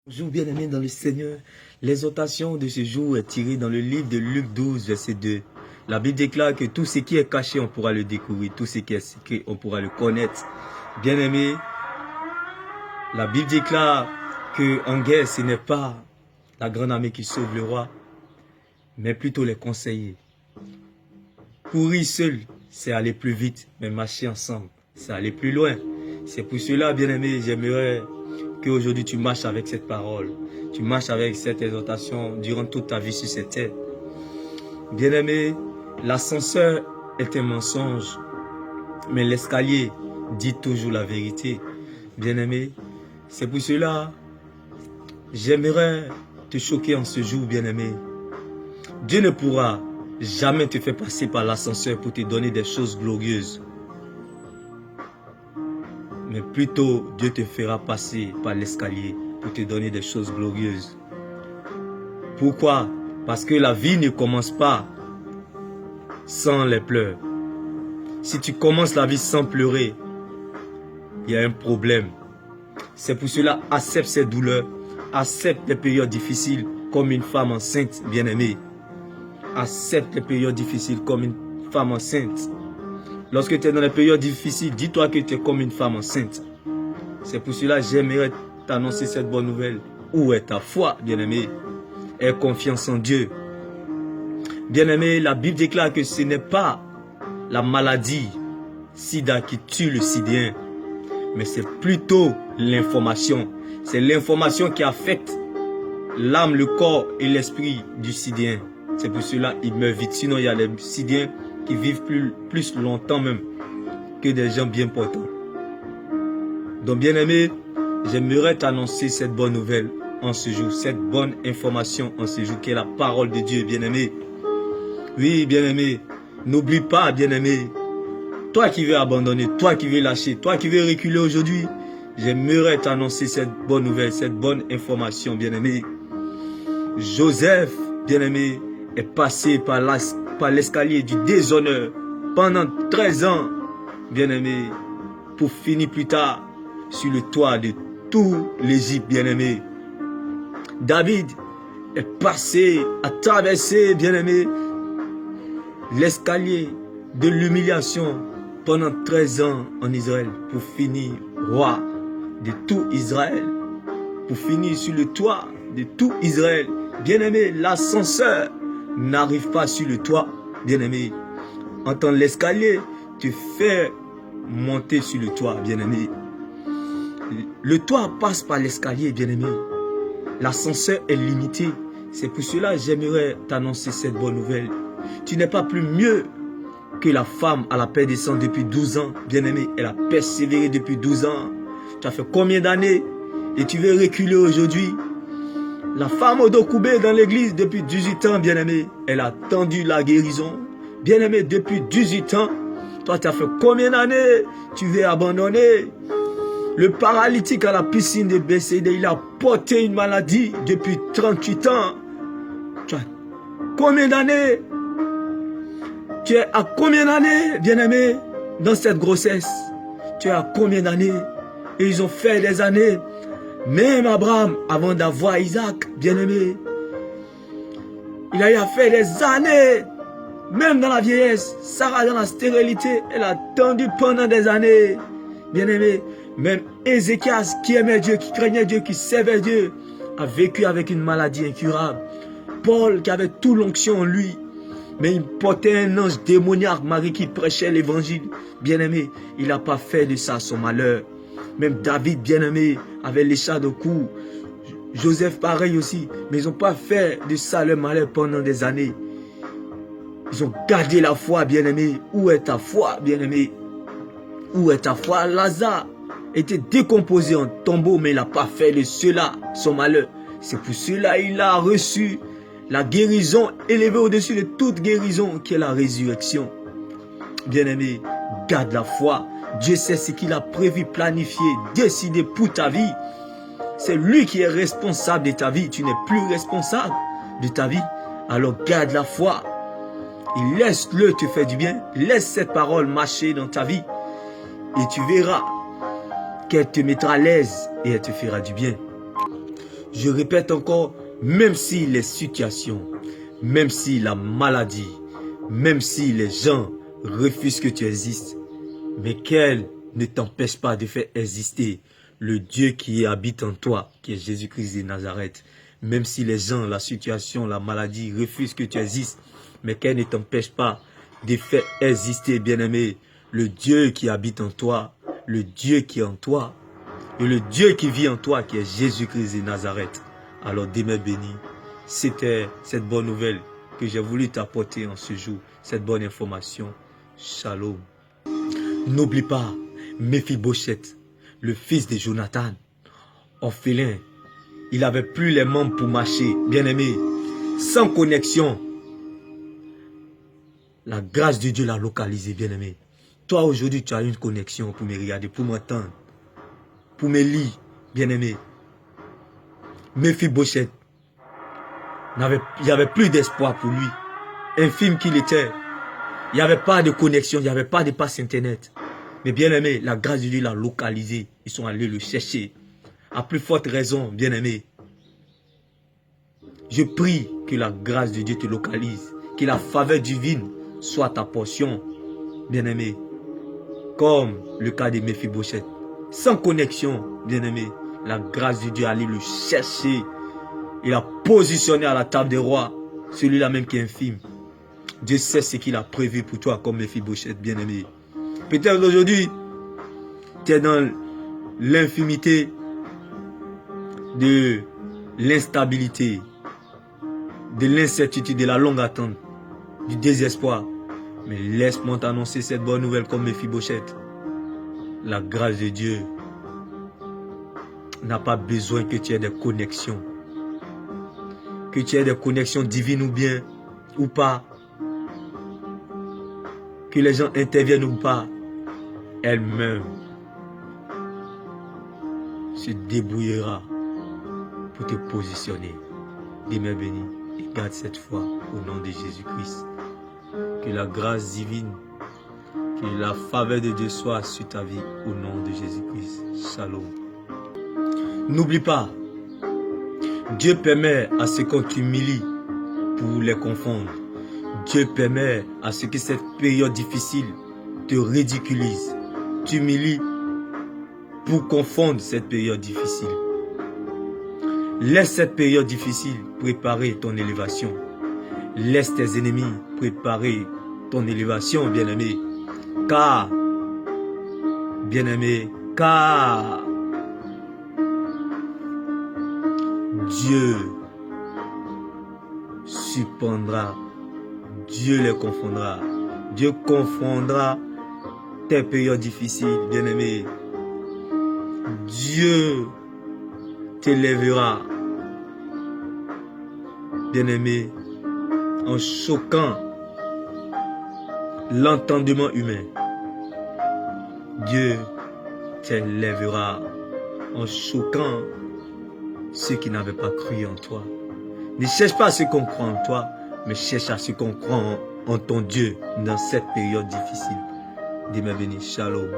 Bonjour bien-aimés dans le Seigneur. L'exhortation de ce jour est tirée dans le livre de Luc 12, verset 2. La Bible déclare que tout ce qui est caché, on pourra le découvrir. Tout ce qui est secret, on pourra le connaître. Bien-aimés, la Bible déclare qu'en guerre, ce n'est pas la grande armée qui sauve le roi, mais plutôt les conseillers. Courir seul, c'est aller plus vite, mais marcher ensemble, c'est aller plus loin. C'est pour cela, bien-aimés, j'aimerais qu'aujourd'hui tu marches avec cette parole, tu marches avec cette exhortation durant toute ta vie sur cette terre. Bien-aimé, l'ascenseur est un mensonge, mais l'escalier dit toujours la vérité. Bien-aimé, c'est pour cela, j'aimerais te choquer en ce jour, bien-aimé. Dieu ne pourra jamais te faire passer par l'ascenseur pour te donner des choses glorieuses. Mais plutôt, Dieu te fera passer par l'escalier pour te donner des choses glorieuses. Pourquoi? Parce que la vie ne commence pas sans les pleurs. Si tu commences la vie sans pleurer, il y a un problème. C'est pour cela, accepte ces douleurs, accepte les périodes difficiles comme une femme enceinte, bien-aimée. Accepte les périodes difficiles comme une femme enceinte. Lorsque tu es dans les périodes difficiles, dis-toi que tu es comme une femme enceinte. C'est pour cela que j'aimerais t'annoncer cette bonne nouvelle. Où est ta foi, bien-aimé? Aie confiance en Dieu. Bien-aimé, la Bible déclare que ce n'est pas la maladie sida qui tue le sidéen, mais c'est plutôt l'information. C'est l'information qui affecte l'âme, le corps et l'esprit du sidéen. C'est pour cela qu'il meurt vite. Sinon, il y a des sidéens qui vivent plus longtemps même que des gens bien portants. Donc bien-aimé, j'aimerais t'annoncer cette bonne nouvelle en ce jour, cette bonne information en ce jour qui est la parole de Dieu, bien-aimé. Oui, bien-aimé, n'oublie pas, bien-aimé, toi qui veux abandonner, toi qui veux lâcher, toi qui veux reculer aujourd'hui, j'aimerais t'annoncer cette bonne nouvelle, cette bonne information, bien-aimé. Joseph, bien-aimé, est passé par l'escalier du déshonneur pendant 13 ans, bien-aimé, pour finir plus tard sur le toit de tout l'Égypte, bien-aimé. David est passé à traverser, bien-aimé, l'escalier de l'humiliation pendant 13 ans en Israël pour finir roi de tout Israël, pour finir sur le toit de tout Israël. Bien-aimé, l'ascenseur n'arrive pas sur le toit, bien-aimé. Entends l'escalier, te fait monter sur le toit, bien-aimé. Le toit passe par l'escalier, bien-aimé. L'ascenseur est limité. C'est pour cela que j'aimerais t'annoncer cette bonne nouvelle. Tu n'es pas plus mieux que la femme à la paix des sangs depuis 12 ans, bien-aimé. Elle a persévéré depuis 12 ans. Tu as fait combien d'années et tu veux reculer aujourd'hui? La femme au dos courbé dans l'église depuis 18 ans, bien-aimé. Elle a attendu la guérison. Bien-aimé, depuis 18 ans. Toi, tu as fait combien d'années? Tu veux abandonner? Le paralytique à la piscine de Bethesda, il a porté une maladie depuis 38 ans. Tu as combien d'années? Tu es à combien d'années, bien-aimé, dans cette grossesse? Tu es à combien d'années? Et ils ont fait des années. Même Abraham, avant d'avoir Isaac, bien-aimé, il a fait des années. Même dans la vieillesse, Sarah dans la stérilité, elle a attendu pendant des années. Bien-aimé, même Ézéchias qui aimait Dieu, qui craignait Dieu, qui servait Dieu, a vécu avec une maladie incurable. Paul qui avait toute l'onction en lui, mais il portait un ange démoniaque, Marie qui prêchait l'évangile. Bien-aimé, il n'a pas fait de ça son malheur. Même David, bien-aimé, avait l'écharpe de cou. Joseph, pareil aussi. Mais ils n'ont pas fait de ça leur malheur pendant des années. Ils ont gardé la foi, bien-aimé. Où est ta foi, bien-aimé? Où est ta foi? Lazare était décomposé en tombeau, mais il n'a pas fait de cela son malheur. C'est pour cela qu'il a reçu la guérison élevée au-dessus de toute guérison, qui est la résurrection. Bien-aimé, garde la foi. Dieu sait ce qu'il a prévu, planifié, décidé pour ta vie. C'est lui qui est responsable de ta vie. Tu n'es plus responsable de ta vie. Alors garde la foi. Et laisse-le te faire du bien. Laisse cette parole marcher dans ta vie. Et tu verras qu'elle te mettra à l'aise et elle te fera du bien. Je répète encore, même si les situations, même si la maladie, même si les gens refusent que tu existes, mais qu'elle ne t'empêche pas de faire exister le Dieu qui habite en toi, qui est Jésus-Christ de Nazareth. Même si les gens, la situation, la maladie refusent que tu existes, mais qu'elle ne t'empêche pas de faire exister, bien-aimé, le Dieu qui habite en toi, le Dieu qui est en toi, et le Dieu qui vit en toi, qui est Jésus-Christ de Nazareth. Alors, demeure béni. C'était cette bonne nouvelle que j'ai voulu t'apporter en ce jour, cette bonne information. Shalom. N'oublie pas, Méphibosheth, le fils de Jonathan, orphelin, il n'avait plus les membres pour marcher, bien-aimé, sans connexion. La grâce de Dieu l'a localisé, bien-aimé. Toi, aujourd'hui, tu as une connexion pour me regarder, pour m'entendre, pour me lire, bien-aimé. Méphibosheth, il n'y avait plus d'espoir pour lui. Infime qu'il était. Il n'y avait pas de connexion, il n'y avait pas de passe internet. Mais bien-aimé, la grâce de Dieu l'a localisé. Ils sont allés le chercher. À plus forte raison, bien-aimé. Je prie que la grâce de Dieu te localise. Que la faveur divine soit ta portion, bien-aimé. Comme le cas de Méphibosheth. Sans connexion, bien-aimé. La grâce de Dieu allait le chercher. Il a positionné à la table des rois. Celui-là même qui est infime. Dieu sait ce qu'il a prévu pour toi comme Méphibosheth, bien-aimé. Peut-être aujourd'hui, tu es dans l'infimité de l'instabilité, de l'incertitude, de la longue attente, du désespoir. Mais laisse-moi t'annoncer cette bonne nouvelle comme Méphibosheth. La grâce de Dieu n'a pas besoin que tu aies des connexions. Que tu aies des connexions divines ou bien, ou pas. Que les gens interviennent ou pas. Elle-même se débrouillera pour te positionner. Demeure béni et garde cette foi au nom de Jésus-Christ. Que la grâce divine, que la faveur de Dieu soit sur ta vie au nom de Jésus-Christ. Shalom. N'oublie pas, Dieu permet à ce qu'on t'humilie pour les confondre. Dieu permet à ce que cette période difficile te ridiculise, t'humilie pour confondre cette période difficile. Laisse cette période difficile préparer ton élévation. Laisse tes ennemis préparer ton élévation, bien-aimé. Car, bien-aimé, car Dieu surprendra, Dieu les confondra. Dieu confondra tes périodes difficiles, bien-aimé. Dieu t'élèvera, bien-aimé, en choquant l'entendement humain. Dieu t'élèvera en choquant ceux qui n'avaient pas cru en toi. Ne cherche pas à ce qu'on croit en toi, mais cherche à ce qu'on croit en ton Dieu dans cette période difficile. Demeure béni. Shalom.